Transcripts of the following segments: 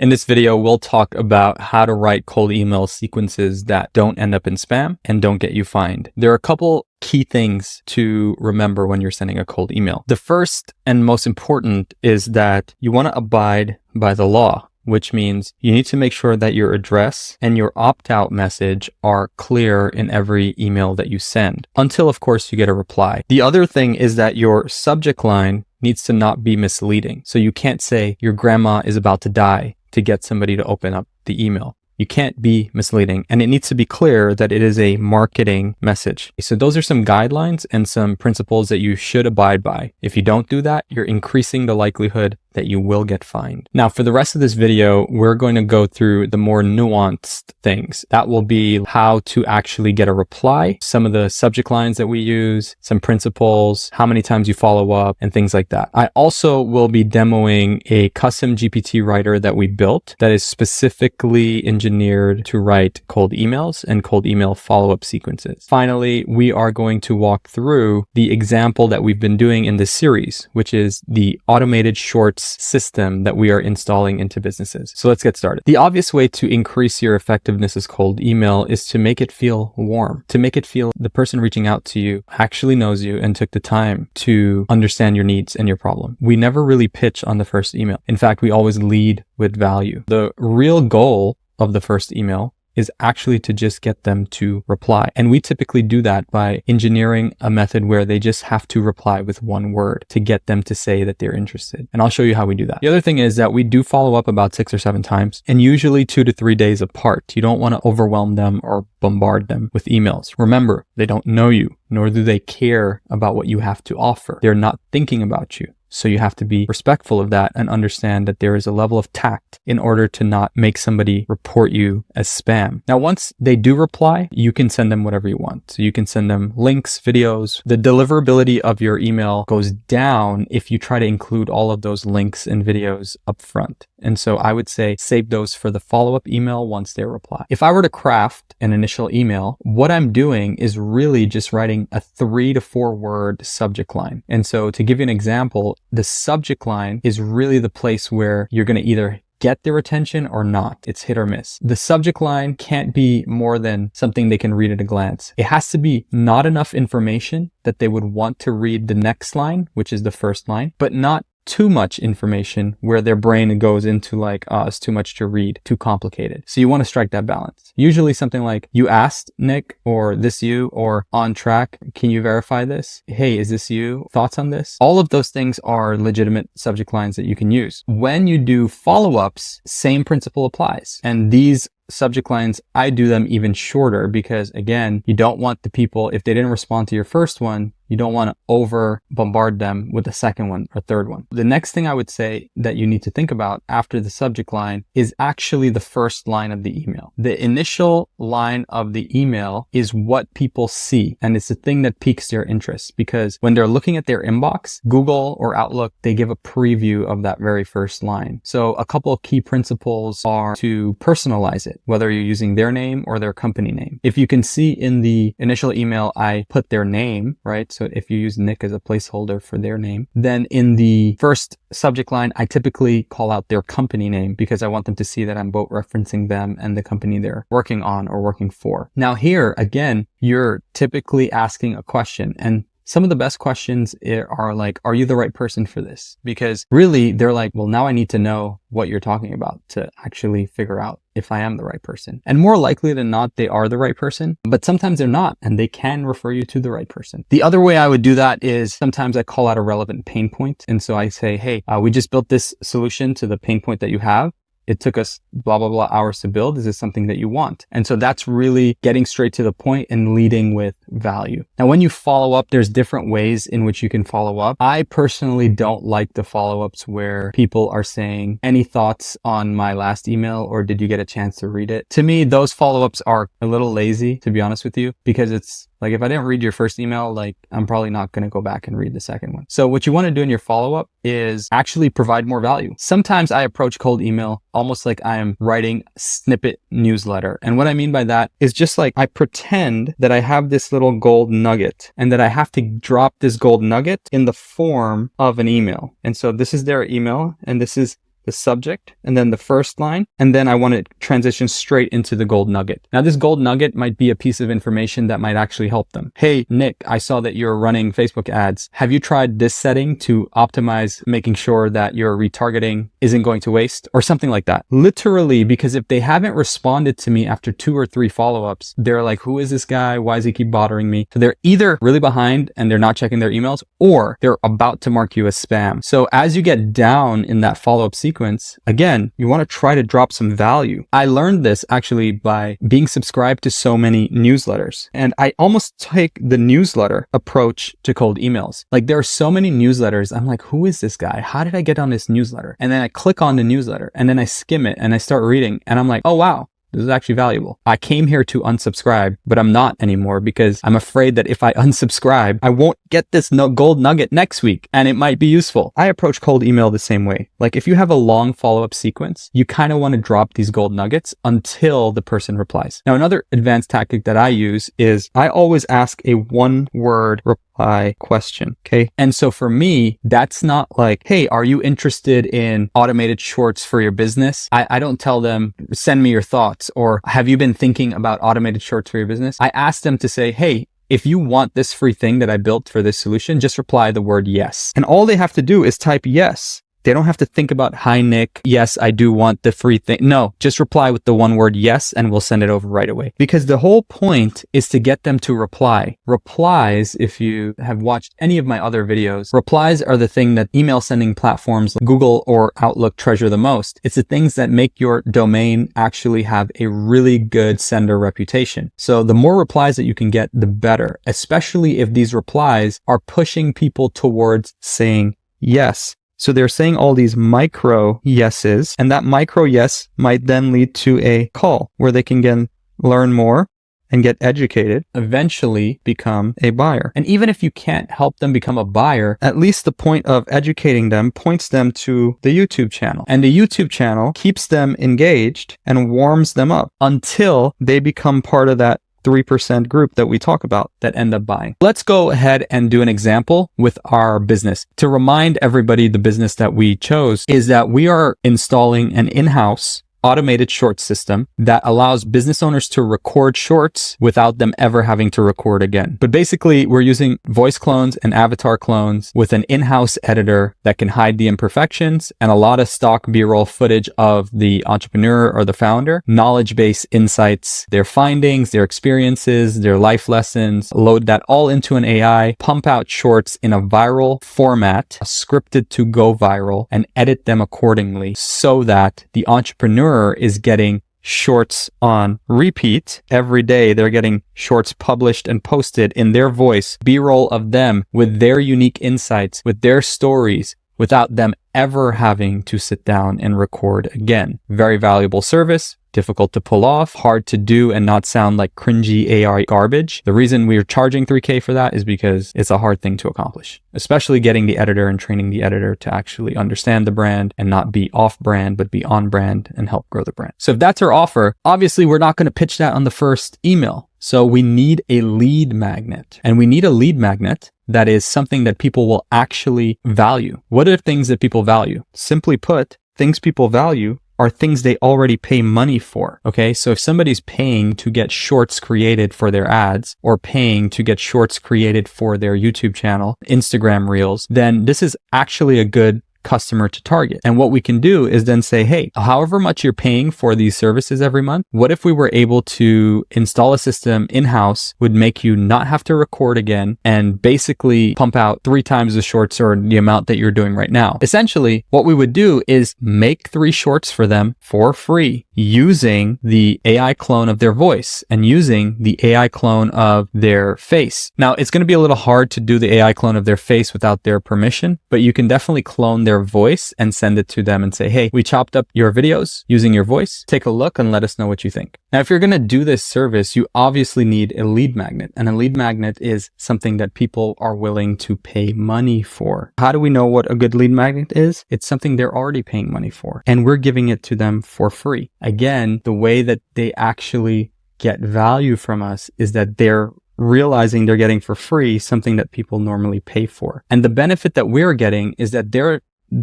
In this video, we'll talk about how to write cold email sequences that don't end up in spam and don't get you fined. There are a couple key things to remember when you're sending a cold email. The first and most important is that you want to abide by the law, which means you need to make sure that your address and your opt-out message are clear in every email that you send, until of course you get a reply. The other thing is that your subject line needs to not be misleading. So you can't say your grandma is about to die to get somebody to open up the email. You can't be misleading, and it needs to be clear that it is a marketing message. So those are some guidelines and some principles that you should abide by. If you don't do that, you're increasing the likelihood that you will get fined. Now, for the rest of this video, we're going to go through the more nuanced things. That will be how to actually get a reply, some of the subject lines that we use, some principles, how many times you follow up, and things like that. I also will be demoing a custom GPT writer that we built that is specifically engineered to write cold emails and cold email follow-up sequences. Finally, we are going to walk through the example that we've been doing in this series, which is the automated shorts system that we are installing into businesses. So let's get started. The obvious way to increase your effectiveness as cold email is to make it feel warm, to make it feel the person reaching out to you actually knows you and took the time to understand your needs and your problem. We never really pitch on the first email. In fact, we always lead with value. The real goal of the first email is actually to just get them to reply. And we typically do that by engineering a method where they just have to reply with one word to get them to say that they're interested. And I'll show you how we do that. The other thing is that we do follow up about 6 or 7 times, and usually 2 to 3 days apart. You don't want to overwhelm them or bombard them with emails. Remember, they don't know you, nor do they care about what you have to offer. They're not thinking about you. So you have to be respectful of that and understand that there is a level of tact in order to not make somebody report you as spam. Now, once they do reply, you can send them whatever you want. So you can send them links, videos. The deliverability of your email goes down if you try to include all of those links and videos up front. And so I would say save those for the follow-up email once they reply. If I were to craft an initial email, what I'm doing is really just writing a 3 to 4 word subject line. And so to give you an example, the subject line is really the place where you're going to either get their attention or not. It's hit or miss. The subject line can't be more than something they can read at a glance. It has to be not enough information that they would want to read the next line, which is the first line, but not too much information where their brain goes into like, oh, it's too much to read, too complicated. So you want to strike that balance. Usually something like, you asked, Nick, or this you, or on track. Can you verify this? Hey, is this you? Thoughts on this? All of those things are legitimate subject lines that you can use. When you do follow-ups, same principle applies. And these subject lines, I do them even shorter because again, you don't want the people, if they didn't respond to your first one, you don't want to over bombard them with the second one or third one. The next thing I would say that you need to think about after the subject line is actually the first line of the email. The initial line of the email is what people see, and it's the thing that piques their interest because when they're looking at their inbox, Google or Outlook, they give a preview of that very first line. So a couple of key principles are to personalize it, whether you're using their name or their company name. If you can see in the initial email, I put their name, right? So if you use Nick as a placeholder for their name, then in the first subject line, I typically call out their company name because I want them to see that I'm both referencing them and the company they're working on or working for. Now here, again, you're typically asking a question, and some of the best questions are like, are you the right person for this? Because really they're like, well, now I need to know what you're talking about to actually figure out if I am the right person. And more likely than not, they are the right person, but sometimes they're not, and they can refer you to the right person. The other way I would do that is sometimes I call out a relevant pain point. And so I say, hey, we just built this solution to the pain point that you have. It took us blah, blah, blah hours to build. Is this something that you want? And so that's really getting straight to the point and leading with value. Now, when you follow up, there's different ways in which you can follow up. I personally don't like the follow-ups where people are saying, any thoughts on my last email, or did you get a chance to read it? To me, those follow-ups are a little lazy, to be honest with you, because it's like, if I didn't read your first email, like I'm probably not going to go back and read the second one. So what you want to do in your follow-up is actually provide more value. Sometimes I approach cold email almost like I am writing a snippet newsletter. And what I mean by that is just like I pretend that I have this little gold nugget and that I have to drop this gold nugget in the form of an email. And so this is their email and this is the subject, and then the first line. And then I want to transition straight into the gold nugget. Now, this gold nugget might be a piece of information that might actually help them. Hey, Nick, I saw that you're running Facebook ads. Have you tried this setting to optimize making sure that your retargeting isn't going to waste, or something like that? Literally, because if they haven't responded to me after 2 or 3 follow-ups, they're like, who is this guy? Why does he keep bothering me? So they're either really behind and they're not checking their emails, or they're about to mark you as spam. So as you get down in that follow-up sequence, again, you want to try to drop some value. I learned this actually by being subscribed to so many newsletters. And I almost take the newsletter approach to cold emails. Like, there are so many newsletters. I'm like, who is this guy? How did I get on this newsletter? And then I click on the newsletter and then I skim it and I start reading and I'm like, oh, wow. This is actually valuable. I came here to unsubscribe, but I'm not anymore because I'm afraid that if I unsubscribe, I won't get this gold nugget next week and it might be useful. I approach cold email the same way. Like, if you have a long follow-up sequence, you kind of want to drop these gold nuggets until the person replies. Now, another advanced tactic that I use is I always ask a 1-word reply question. Okay. And so for me, that's not like, hey, are you interested in automated shorts for your business? I don't tell them, send me your thoughts, or have you been thinking about automated shorts for your business? I ask them to say, hey, if you want this free thing that I built for this solution, just reply the word yes. And all they have to do is type yes. They don't have to think about, hi, Nick. Yes, I do want the free thing. No, just reply with the 1 word yes, and we'll send it over right away. Because the whole point is to get them to reply. Replies, if you have watched any of my other videos, replies are the thing that email sending platforms like Google or Outlook treasure the most. It's the things that make your domain actually have a really good sender reputation. So the more replies that you can get, the better, especially if these replies are pushing people towards saying yes. So they're saying all these micro yeses, and that micro yes might then lead to a call where they can again learn more and get educated, eventually become a buyer. And even if you can't help them become a buyer, at least the point of educating them points them to the YouTube channel. And the YouTube channel keeps them engaged and warms them up until they become part of that 3% group that we talk about that end up buying. Let's go ahead and do an example with our business. To remind everybody, the business that we chose is that we are installing an in-house automated short system that allows business owners to record shorts without them ever having to record again. But basically, we're using voice clones and avatar clones with an in-house editor that can hide the imperfections and a lot of stock B-roll footage of the entrepreneur or the founder, knowledge-based insights, their findings, their experiences, their life lessons, load that all into an AI, pump out shorts in a viral format, scripted to go viral, and edit them accordingly so that the entrepreneur is getting shorts on repeat every day. They're getting shorts published and posted in their voice, B-roll of them with their unique insights, with their stories, without them ever having to sit down and record again. Very valuable service. Difficult to pull off, hard to do and not sound like cringy AI garbage. The reason we're charging $3K for that is because it's a hard thing to accomplish, especially getting the editor and training the editor to actually understand the brand and not be off brand, but be on brand and help grow the brand. So if that's our offer, obviously we're not going to pitch that on the first email. So we need a lead magnet, and we need a lead magnet that is something that people will actually value. What are things that people value? Simply put, things people value are things they already pay money for. Okay. So if somebody's paying to get shorts created for their ads or paying to get shorts created for their YouTube channel, Instagram reels, then this is actually a good customer to target. And what we can do is then say, hey, however much you're paying for these services every month, what if we were able to install a system in-house, would make you not have to record again and basically pump out 3 times the shorts or the amount that you're doing right now. Essentially, what we would do is make 3 shorts for them for free using the AI clone of their voice and using the AI clone of their face. Now, it's going to be a little hard to do the AI clone of their face without their permission, but you can definitely clone their voice and send it to them and say, hey, we chopped up your videos using your voice. Take a look and let us know what you think. Now, if you're going to do this service, you obviously need a lead magnet, and a lead magnet is something that people are willing to pay money for. How do we know what a good lead magnet is? It's something they're already paying money for, and we're giving it to them for free. Again, the way that they actually get value from us is that they're realizing they're getting for free something that people normally pay for. And the benefit that we're getting is that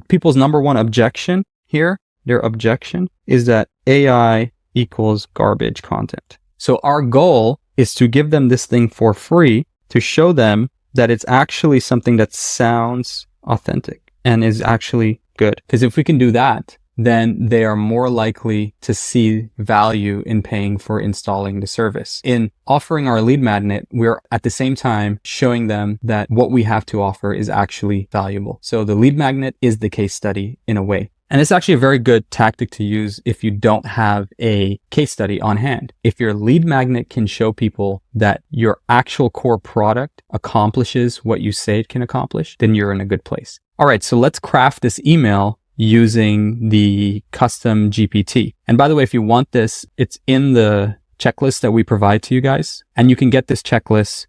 people's number one objection here, their objection is that AI equals garbage content. So our goal is to give them this thing for free to show them that it's actually something that sounds authentic and is actually good. Because if we can do that, then they are more likely to see value in paying for installing the service. In offering our lead magnet, we're at the same time showing them that what we have to offer is actually valuable. So the lead magnet is the case study in a way. And it's actually a very good tactic to use if you don't have a case study on hand. If your lead magnet can show people that your actual core product accomplishes what you say it can accomplish, then you're in a good place. All right, so let's craft this email using the custom GPT. And by the way, if you want this, it's in the checklist that we provide to you guys. And you can get this checklist,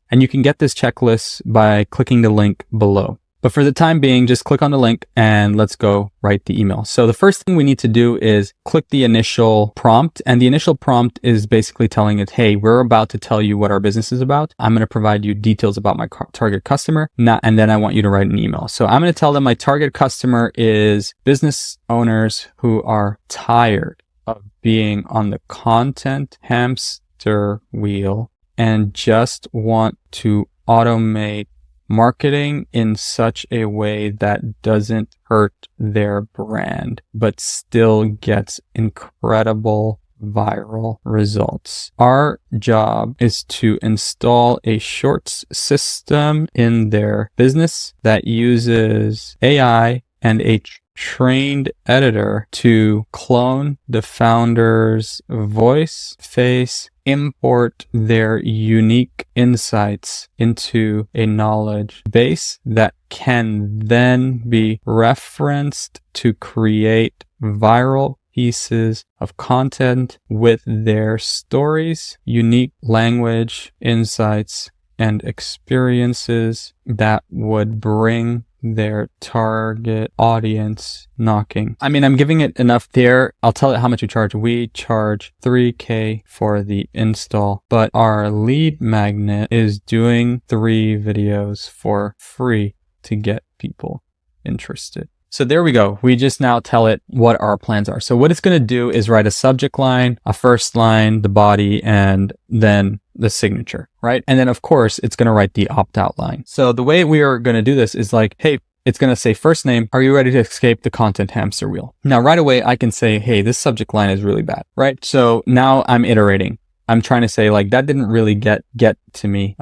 by clicking the link below. But for the time being, just click on the link and let's go write the email. So the first thing we need to do is click the initial prompt. And the initial prompt is basically telling it, hey, we're about to tell you what our business is about. I'm going to provide you details about my target customer. And then I want you to write an email. So I'm going to tell them my target customer is business owners who are tired of being on the content hamster wheel and just want to automate marketing in such a way that doesn't hurt their brand, but still gets incredible viral results. Our job is to install a shorts system in their business that uses AI and a trained editor to clone the founder's voice, face, import their unique insights into a knowledge base that can then be referenced to create viral pieces of content with their stories, unique language, insights, and experiences that would bring their target audience knocking. I mean, I'm giving it enough there. I'll tell it how much we charge. We charge $3,000 for the install, but our lead magnet is doing 3 videos for free to get people interested. So there we go. We just now tell it what our plans are. So what it's going to do is write a subject line, a first line, the body, and then the signature, right? And then of course, it's going to write the opt-out line. So the way we are going to do this is like, hey, it's going to say first name, are you ready to escape the content hamster wheel? Now, right away, I can say, hey, this subject line is really bad, right? So now I'm iterating. I'm trying to say like, that didn't really get to me.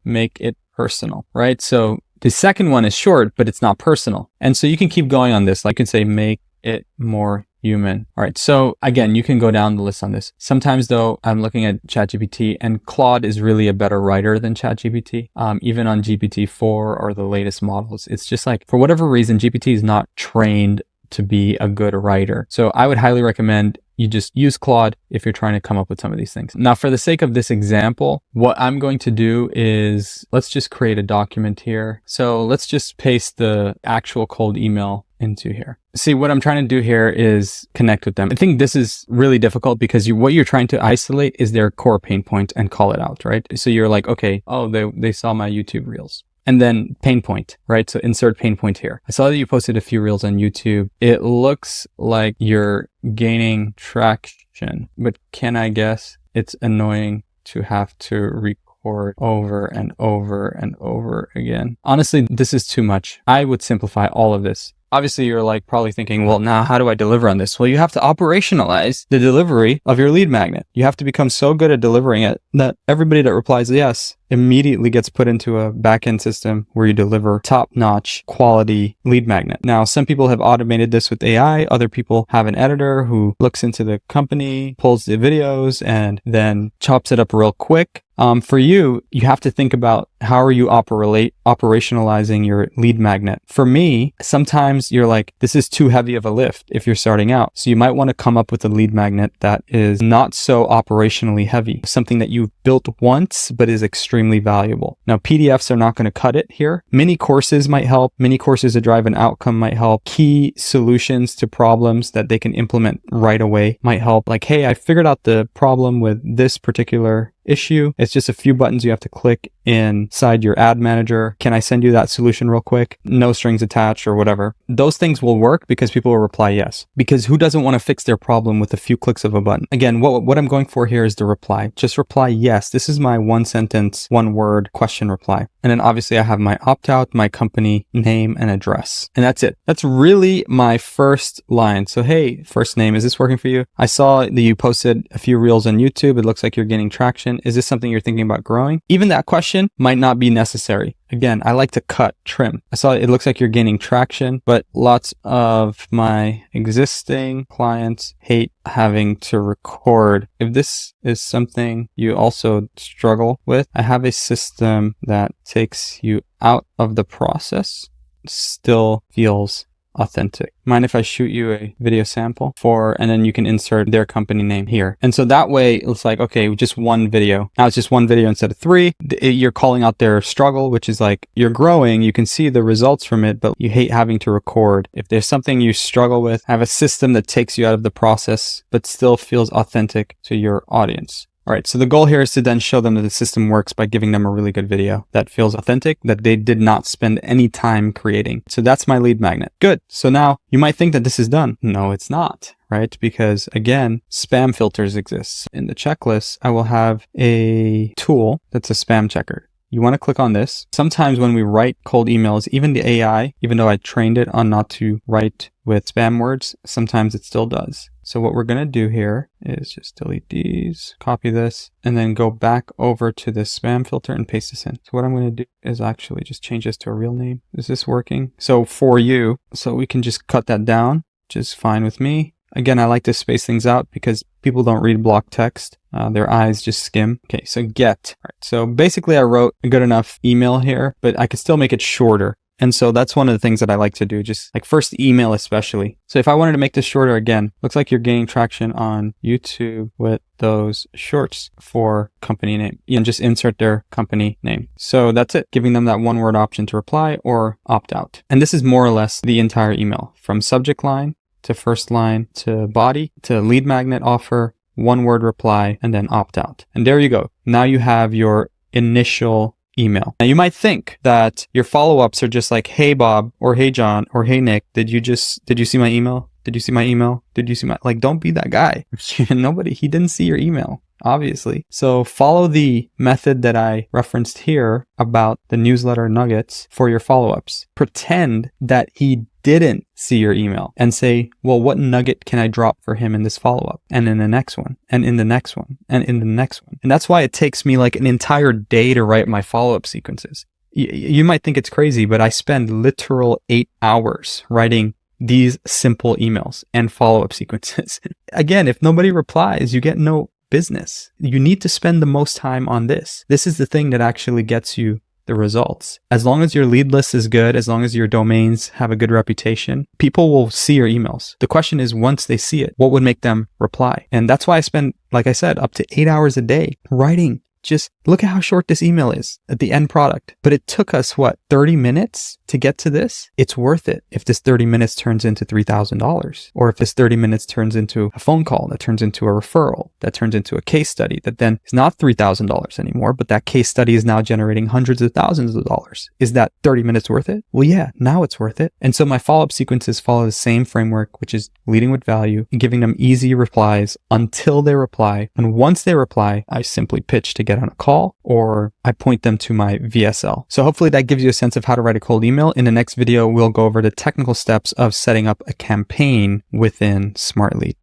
Make it personal, right? So the second one is short, but it's not personal. And so you can keep going on this. Like you can say, make it more human. All right. So again, you can go down the list on this. Sometimes though, I'm looking at ChatGPT and Claude is really a better writer than ChatGPT. Even on GPT-4 or the latest models, it's just like, for whatever reason, GPT is not trained to be a good writer. So I would highly recommend you just use Claude if you're trying to come up with some of these things. Now, for the sake of this example, what I'm going to do is let's just create a document here. So let's just paste the actual cold email into here. See, what I'm trying to do here is connect with them. I think this is really difficult because what you're trying to isolate is their core pain point and call it out, right? So you're like, okay, oh, they saw my YouTube reels. And then pain point, right? So insert pain point here. I saw that you posted a few reels on YouTube. It looks like you're gaining traction, but can I guess it's annoying to have to record over and over and over again? Honestly, this is too much. I would simplify all of this. Obviously, you're like probably thinking, well, now how do I deliver on this? Well, you have to operationalize the delivery of your lead magnet. You have to become so good at delivering it that everybody that replies yes immediately gets put into a backend system where you deliver top-notch quality lead magnet. Now, some people have automated this with AI. Other people have an editor who looks into the company, pulls the videos, and then chops it up real quick. For you, you have to think about how are you operationalizing your lead magnet. For me, sometimes you're like, this is too heavy of a lift if you're starting out. So you might want to come up with a lead magnet that is not so operationally heavy, something that you've built once, but is extremely valuable. Now, PDFs are not going to cut it here. Mini courses might help. Mini courses to drive an outcome might help. Key solutions to problems that they can implement right away might help. Like, hey, I figured out the problem with this particular issue. It's just a few buttons you have to click inside your ad manager. Can I send you that solution real quick? No strings attached or whatever. Those things will work because people will reply yes. Because who doesn't want to fix their problem with a few clicks of a button? Again, what I'm going for here is the reply. Just reply yes. This is my one sentence, one word question reply. And then obviously I have my opt-out, my company name and address. And that's it. That's really my first line. So hey, first name, is this working for you? I saw that you posted a few reels on YouTube. It looks like you're getting traction. Is this something you're thinking about growing? Even that question might not be necessary. Again, I like to cut, trim. I saw it looks like you're gaining traction, but lots of my existing clients hate having to record. If this is something you also struggle with, I have a system that takes you out of the process, still feels authentic. Mind if I shoot you a video sample and then you can insert their company name here. And so that way it's like, okay, just one video. Now it's just one video instead of 3. You're calling out their struggle, which is like you're growing. You can see the results from it, but you hate having to record. If there's something you struggle with, have a system that takes you out of the process, but still feels authentic to your audience. All right, so the goal here is to then show them that the system works by giving them a really good video that feels authentic, that they did not spend any time creating. So that's my lead magnet. Good. So now you might think that this is done. No, it's not, right? Because again, spam filters exist. In the checklist, I will have a tool that's a spam checker. You want to click on this. Sometimes when we write cold emails, even the AI, even though I trained it on not to write with spam words, sometimes it still does. So what we're going to do here is just delete these, copy this, and then go back over to this spam filter and paste this in. So what I'm going to do is actually just change this to a real name. Is this working? So for you, so we can just cut that down, which is fine with me. Again, I like to space things out because people don't read block text. Their eyes just skim. Okay, so get. All right, so basically I wrote a good enough email here, but I could still make it shorter. And so that's one of the things that I like to do, just like first email especially. So if I wanted to make this shorter again, looks like you're gaining traction on YouTube with those shorts for company name. You can just insert their company name. So that's it, giving them that one word option to reply or opt out. And this is more or less the entire email from subject line to first line to body to lead magnet offer, one word reply, and then opt out. And there you go. Now you have your initial email. Now you might think that your follow-ups are just like, hey Bob, or hey John, or hey Nick, did you see my email? Did you see my email? Did you see my, like, don't be that guy. He didn't see your email, obviously. So follow the method that I referenced here about the newsletter nuggets for your follow-ups. Pretend that he didn't see your email and say, well, what nugget can I drop for him in this follow-up? And in the next one, and in the next one, and in the next one. And that's why it takes me like an entire day to write my follow-up sequences. You might think it's crazy, but I spend literal 8 hours writing these simple emails and follow-up sequences. Again, if nobody replies, you get no business. You need to spend the most time on this. This is the thing that actually gets you the results. As long as your lead list is good, as long as your domains have a good reputation, people will see your emails. The question is, once they see it, what would make them reply? And that's why I spend, like I said, up to 8 hours a day writing. Just look at how short this email is at the end product. But it took us, 30 minutes to get to this? It's worth it if this 30 minutes turns into $3,000. Or if this 30 minutes turns into a phone call, that turns into a referral, that turns into a case study, that then is not $3,000 anymore, but that case study is now generating hundreds of thousands of dollars. Is that 30 minutes worth it? Well, yeah, now it's worth it. And so my follow-up sequences follow the same framework, which is leading with value and giving them easy replies until they reply. And once they reply, I simply pitch to get on a call, or I point them to my VSL. So hopefully that gives you a sense of how to write a cold email. In the next video, we'll go over the technical steps of setting up a campaign within Smartlead.